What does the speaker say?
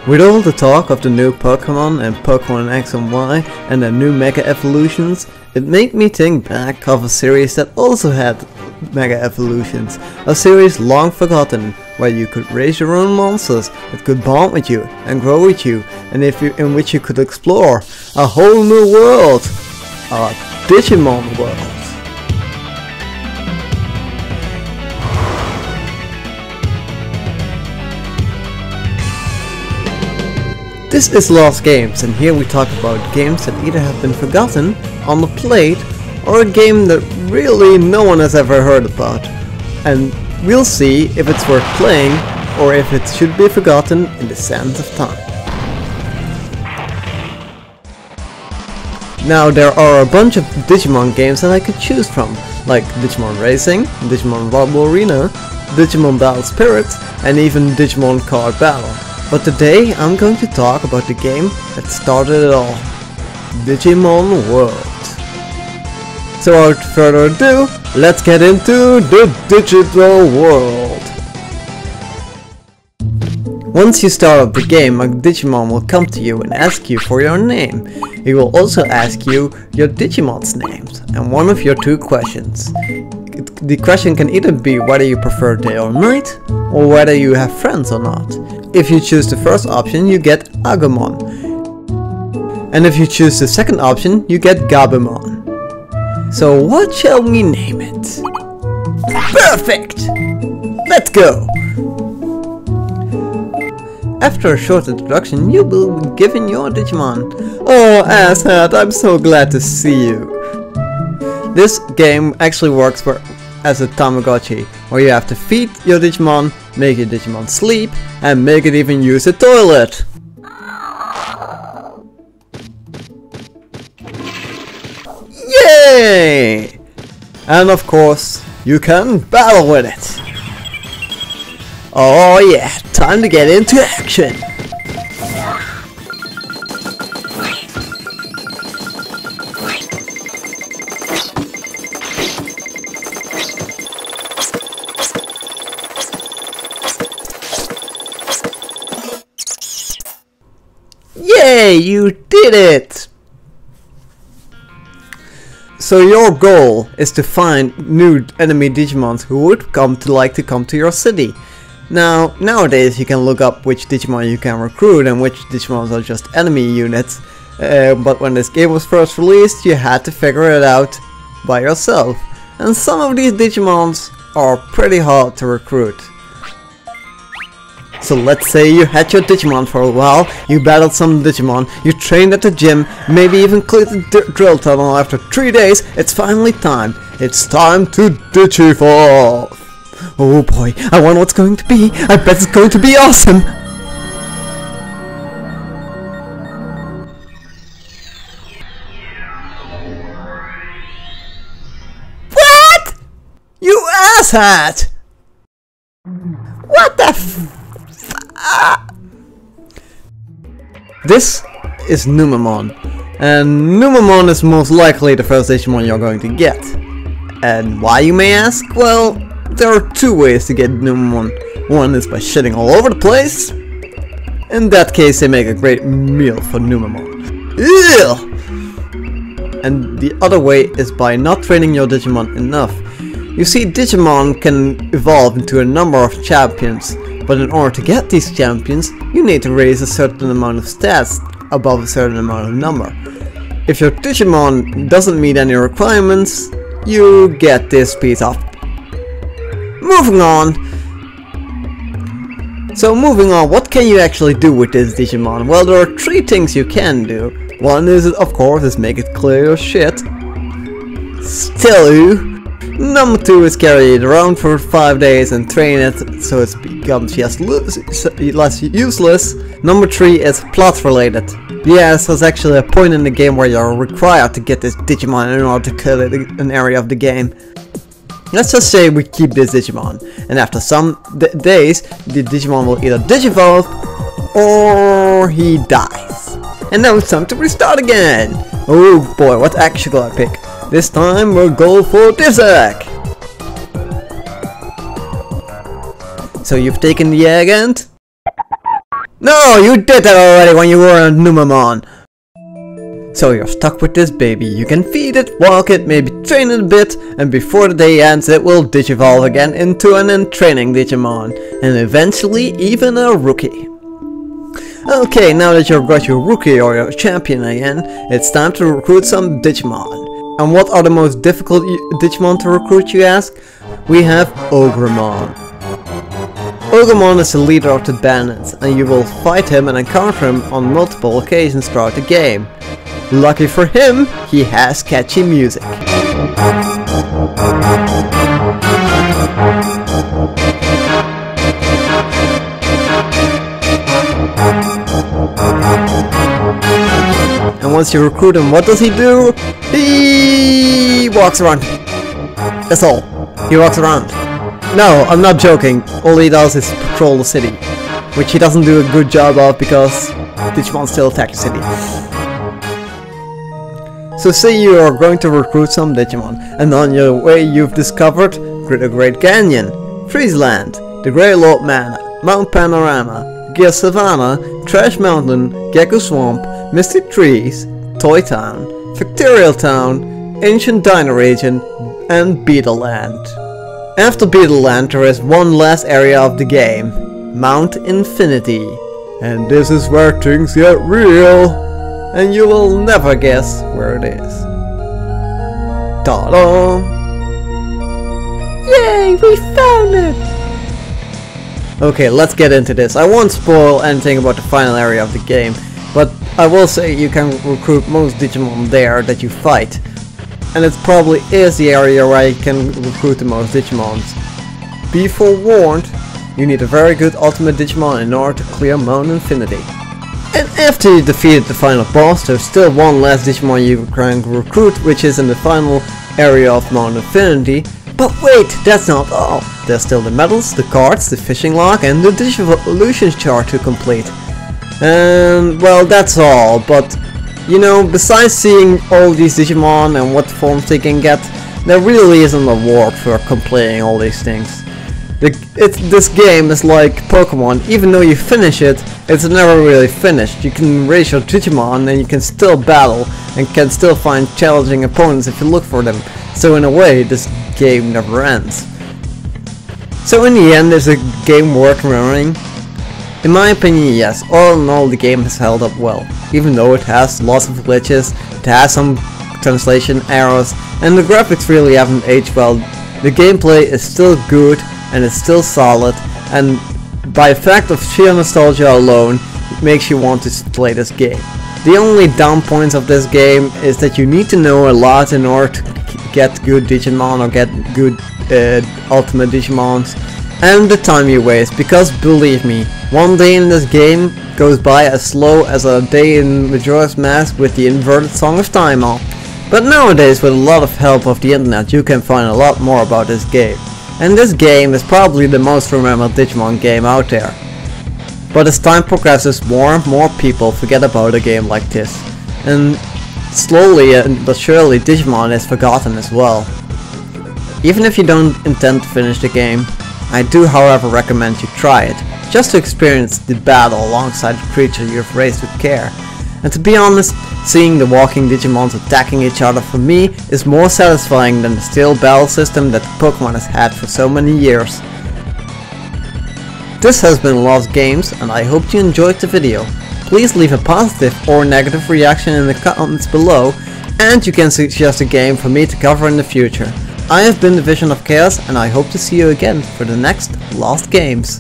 With all the talk of the new Pokemon and Pokemon X and Y and the new Mega Evolutions, it made me think back of a series that also had Mega Evolutions. A series long forgotten, where you could raise your own monsters that could bond with you and grow with you, and in which you could explore a whole new world. A Digimon world. This is Lost Games, and here we talk about games that either have been forgotten, underplayed, or a game that really no one has ever heard about. And we'll see if it's worth playing, or if it should be forgotten in the sands of time. Now there are a bunch of Digimon games that I could choose from, like Digimon Racing, Digimon Rumble Arena, Digimon Battle Spirits, and even Digimon Card Battle. But today I'm going to talk about the game that started it all, Digimon World. So without further ado, let's get into the digital world. Once you start up the game, a Digimon will come to you and ask you for your name. He will also ask you your Digimon's names and one of your two questions. The question can either be whether you prefer day or night, or whether you have friends or not. If you choose the first option, you get Agumon. And if you choose the second option, you get Gabumon. So what shall we name it? Perfect! Let's go! After a short introduction, you will be given your Digimon. Oh, asshat, I'm so glad to see you. This game actually works as a Tamagotchi, where you have to feed your Digimon, make your Digimon sleep, and make it even use the toilet. Yay! And of course, you can battle with it. Oh yeah, time to get into action! Yay, you did it! So your goal is to find new enemy Digimons who would come to your city. Now, nowadays you can look up which Digimon you can recruit and which Digimons are just enemy units, but when this game was first released you had to figure it out by yourself. And some of these Digimons are pretty hard to recruit. So let's say you had your Digimon for a while, you battled some Digimon, you trained at the gym, maybe even cleared the drill tunnel. After 3 days, it's finally time. It's time to Digivolve! Oh boy, I wonder what's going to be. I bet it's going to be awesome! What?! You asshat! What the f... This is Numemon, and Numemon is most likely the first Digimon you're going to get. And why, you may ask? Well, there are two ways to get Numemon. One is by shitting all over the place. In that case, they make a great meal for Numemon. Ew! And the other way is by not training your Digimon enough. You see, Digimon can evolve into a number of champions, but in order to get these champions, you need to raise a certain amount of stats above a certain amount of number. If your Digimon doesn't meet any requirements, you get this piece off. Moving on! So moving on, what can you actually do with this Digimon? Well, there are 3 things you can do. One is, of course, is make it clear your shit. Still. Number 2 is carry it around for 5 days and train it so it becomes less useless. Number 3 is plot related. Yes, there's actually a point in the game where you're required to get this Digimon in order to kill an area of the game. Let's just say we keep this Digimon, and after some days the Digimon will either Digivolve or he dies. And now it's time to restart again! Oh boy, what action shall I pick? This time we'll go for this egg! So you've taken the egg and... No, you did that already when you were a Numemon. So you're stuck with this baby. You can feed it, walk it, maybe train it a bit, and before the day ends it will digivolve again into an entraining Digimon, and eventually even a rookie. Okay, now that you've got your rookie or your champion again, it's time to recruit some Digimon. And what are the most difficult Digimon to recruit, you ask? We have Ogremon. Ogremon is the leader of the bandits, and you will fight him and encounter him on multiple occasions throughout the game. Lucky for him, he has catchy music. And once you recruit him, what does he do? He walks around. That's all. He walks around. No, I'm not joking. All he does is patrol the city, which he doesn't do a good job of because Digimon still attack the city. So say you are going to recruit some Digimon, and on your way you've discovered the Great Canyon, Freezeland, the Grey Lord Manor, Mount Panorama, Gear Savannah, Trash Mountain, Gecko Swamp, Misty Trees, Toy Town, Factorial Town, Ancient Dino Region, and Beetle Land. After Beetle Land there is one last area of the game, Mount Infinity. And this is where things get real. And you will never guess where it is. Ta-da! Yay, we found it! Okay, let's get into this. I won't spoil anything about the final area of the game, but I will say you can recruit most Digimon there that you fight. And it probably is the area where you can recruit the most Digimons. Be forewarned, you need a very good ultimate Digimon in order to clear Mount Infinity. And after you defeated the final boss, there's still one last Digimon you can recruit, which is in the final area of Mount Infinity. But wait, that's not all. There's still the medals, the cards, the fishing log, and the Digivolution chart to complete. And well, that's all, but you know, besides seeing all these Digimon and what forms they can get, there really isn't a reward for completing all these things. This game is like Pokemon. Even though you finish it, it's never really finished. You can raise your Digimon and you can still battle and can still find challenging opponents if you look for them. So in a way, this game never ends. So in the end, is the game worth running? In my opinion, yes. All in all, the game has held up well. Even though it has lots of glitches, it has some translation errors, and the graphics really haven't aged well. The gameplay is still good and it's still solid, and by effect of sheer nostalgia alone, it makes you want to play this game. The only down points of this game is that you need to know a lot in order to get good Digimon or get good ultimate Digimons, and the time you waste, because believe me, one day in this game goes by as slow as a day in Majora's Mask with the inverted Song of Time on. But nowadays, with a lot of help of the internet, you can find a lot more about this game. And this game is probably the most remembered Digimon game out there. But as time progresses, more and more people forget about a game like this. And slowly but surely Digimon is forgotten as well. Even if you don't intend to finish the game, I do however recommend you try it, just to experience the battle alongside the creature you've raised with care. And to be honest, seeing the walking Digimons attacking each other for me is more satisfying than the steel battle system that Pokemon has had for so many years. This has been Lost Games, and I hope you enjoyed the video. Please leave a positive or negative reaction in the comments below, and you can suggest a game for me to cover in the future. I have been TheVisionofChaos, and I hope to see you again for the next Lost Games.